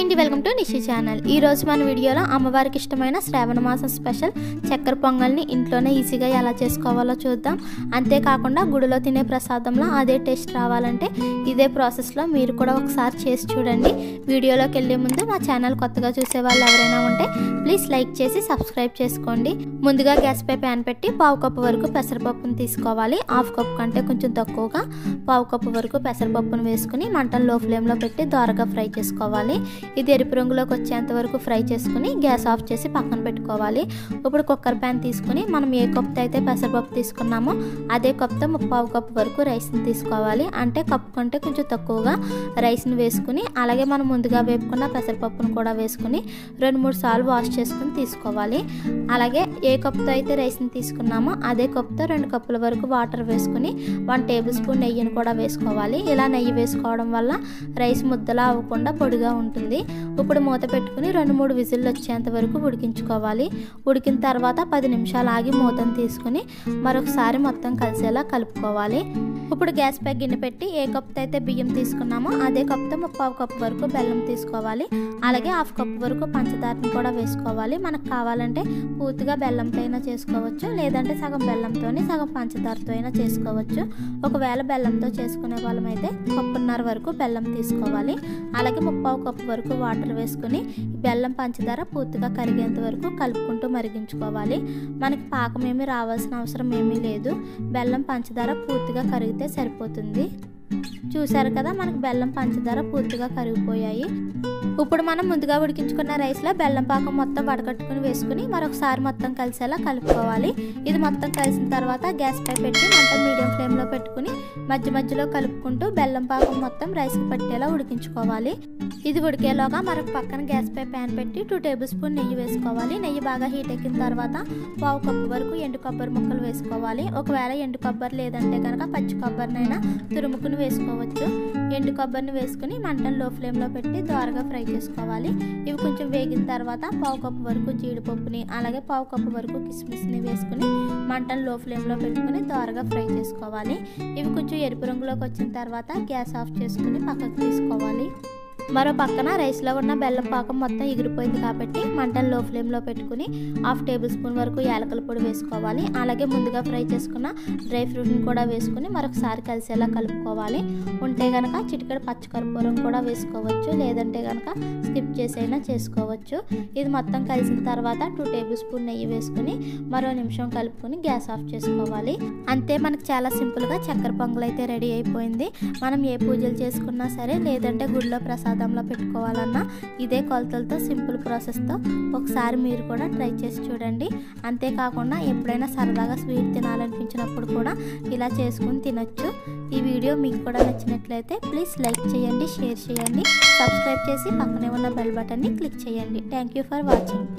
Hi అండి, welcome to Nishi channel. ఈ రోజు మన వీడియోలో అమ్మవారికి ఇష్టమైన శ్రావణ మాసం స్పెషల్ చక్కెర పొంగల్ని ఇంట్లోనే ఈజీగా ఎలా చేసుకోవాలో చూద్దాం. అంతేకాకుండా గుడిలో తినే ప్రసాదంలో అదే టేస్ట్ రావాలంటే ఇదే ప్రాసెస్లో మీరు కూడా ఒకసారి చేసి చూడండి. వీడియోలోకి వెళ్ళే ముందు మా ఛానల్ కొత్తగా చూసే వాళ్ళు ఎవరైనా ఉంటే ప్లీజ్ లైక్ చేసి సబ్స్క్రైబ్ చేసుకోండి. ముందుగా గ్యాస్ పై ప్యాన్ పెట్టి పావు కప్పు వరకు పెసరపప్పును తీసుకోవాలి. హాఫ్ కప్ కంటే కొంచెం తక్కువగా పావు కప్పు వరకు పెసరపప్పును వేసుకుని మంటను లో ఫ్లేమ్లో పెట్టి దోరగా ఫ్రై చేసుకోవాలి. ఇది ఎరుపు రంగులోకి వచ్చేంత వరకు ఫ్రై చేసుకుని గ్యాస్ ఆఫ్ చేసి పక్కన పెట్టుకోవాలి. ఇప్పుడు కుక్కర్ ప్యాన్ తీసుకుని మనం ఏ కప్తో అయితే పెసరపప్పు తీసుకున్నామో అదే కప్తో ముప్పావు కప్పు వరకు రైస్ని తీసుకోవాలి. అంటే కప్పు కంటే కొంచెం తక్కువగా రైస్ని వేసుకుని అలాగే మనం ముందుగా వేపుకున్న పెసరపప్పును కూడా వేసుకుని 2-3 సార్లు వాష్ చేసుకుని తీసుకోవాలి. అలాగే ఏ కప్తో అయితే రైస్ని తీసుకున్నామో అదే కప్తో 2 కప్పుల వరకు వాటర్ వేసుకుని 1 టేబుల్ స్పూన్ నెయ్యిని కూడా వేసుకోవాలి. ఇలా నెయ్యి వేసుకోవడం వల్ల రైస్ ముద్దలా అవ్వకుండా పొడిగా ఉంటుంది. ఇప్పుడు మూత పెట్టుకుని 2-3 విజిల్లు వచ్చేంత వరకు ఉడికించుకోవాలి. ఉడికిన తర్వాత 10 నిమిషాలు ఆగి మూతను తీసుకుని మరొకసారి మొత్తం కలిసేలా కలుపుకోవాలి. ఇప్పుడు గ్యాస్ పై గిన్నె పెట్టి ఏ కప్తో అయితే బియ్యం తీసుకున్నామో అదే కప్తో ముప్పావు కప్పు వరకు బెల్లం తీసుకోవాలి. అలాగే హాఫ్ కప్పు వరకు పంచదారని కూడా వేసుకోవాలి. మనకు కావాలంటే పూర్తిగా బెల్లంతో అయినా చేసుకోవచ్చు, లేదంటే సగం బెల్లంతోని సగం పంచదారతో అయినా చేసుకోవచ్చు. ఒకవేళ బెల్లంతో చేసుకునే వాళ్ళమైతే కప్పున్నర వరకు బెల్లం తీసుకోవాలి. అలాగే ముప్పావు కప్పు వరకు వాటర్ వేసుకుని బెల్లం పంచదార పూర్తిగా కరిగేంత వరకు కలుపుకుంటూ మరిగించుకోవాలి. మనకి పాకం ఏమీ రావాల్సిన అవసరం ఏమీ లేదు. బెల్లం పంచదార పూర్తిగా కరిగితే సరిపోతుంది. చూసారు కదా, మనకి బెల్లం పంచదార పూర్తిగా కరిగిపోయాయి. ఇప్పుడు మనం ముందుగా ఉడికించుకున్న రైస్లో బెల్లం పాకం మొత్తం వడకట్టుకుని వేసుకుని మరొకసారి మొత్తం కలిసేలా కలుపుకోవాలి. ఇది మొత్తం కలిసిన తర్వాత గ్యాస్ పై పెట్టి మంట మీడియం ఫ్లేమ్లో పెట్టుకుని మధ్య మధ్యలో కలుపుకుంటూ బెల్లం పాకం మొత్తం రైస్కి పట్టేలా ఉడికించుకోవాలి. ఇది ఉడికేలోగా మరొక పక్కన గ్యాస్ పై ప్యాన్ పెట్టి 2 టేబుల్ స్పూన్ నెయ్యి వేసుకోవాలి. నెయ్యి బాగా హీట్ ఎక్కిన తర్వాత పావు కప్పు వరకు ఎండు కొబ్బరి ముక్కలు వేసుకోవాలి. ఒకవేళ ఎండు కొబ్బరి లేదంటే కనుక పచ్చి కొబ్బరినైనా తురుముకుని వేసుకోవచ్చు. ఎండు కొబ్బరిని వేసుకుని మంటను లో ఫ్లేమ్లో పెట్టి దోరగా ఫ్రై చేసుకోవాలి. ఇవి కొంచెం వేగిన తర్వాత పావు కప్పు వరకు జీడిపప్పుని అలాగే పావు కప్పు వరకు కిస్మిస్ని వేసుకుని మంటను లో ఫ్లేమ్లో పెట్టుకుని దోరగా ఫ్రై చేసుకోవాలి. ఇవి కొంచెం ఎరుపు రంగులోకి వచ్చిన తర్వాత గ్యాస్ ఆఫ్ చేసుకుని పక్కకు తీసుకోవాలి. మరో పక్కన రైస్లో ఉన్న బెల్లం పాకం మొత్తం ఎగిరిపోయింది కాబట్టి మంటను లో ఫ్లేమ్లో పెట్టుకుని హాఫ్ టేబుల్ స్పూన్ వరకు యాలకుల పొడి వేసుకోవాలి. అలాగే ముందుగా ఫ్రై చేసుకున్న డ్రై ఫ్రూట్ని కూడా వేసుకుని మరొకసారి కలిసేలా కలుపుకోవాలి. ఉంటే కనుక చిటికెడు పచ్చకర్పూరం కూడా వేసుకోవచ్చు, లేదంటే కనుక స్కిప్ చేసైనా చేసుకోవచ్చు. ఇది మొత్తం కలిసిన తర్వాత 2 టేబుల్ స్పూన్ నెయ్యి వేసుకుని మరో నిమిషం కలుపుకొని గ్యాస్ ఆఫ్ చేసుకోవాలి. అంతే, మనకు చాలా సింపుల్గా చక్కెర పొంగల్ అయితే రెడీ అయిపోయింది. మనం ఏ పూజలు చేసుకున్నా సరే, లేదంటే గుడిలో ప్రసాదంలో పెట్టుకోవాలన్నా ఇదే కొలతలతో సింపుల్ ప్రాసెస్తో ఒకసారి మీరు కూడా ట్రై చేసి చూడండి. అంతేకాకుండా ఎప్పుడైనా సరదాగా స్వీట్ తినాలనిపించినప్పుడు కూడా ఇలా చేసుకుని తినొచ్చు. ఈ వీడియో మీకు కూడా నచ్చినట్లయితే ప్లీజ్ లైక్ చేయండి, షేర్ చేయండి, సబ్స్క్రైబ్ చేసి పక్కనే ఉన్న బెల్ బటన్ని క్లిక్ చేయండి. Thank you for watching.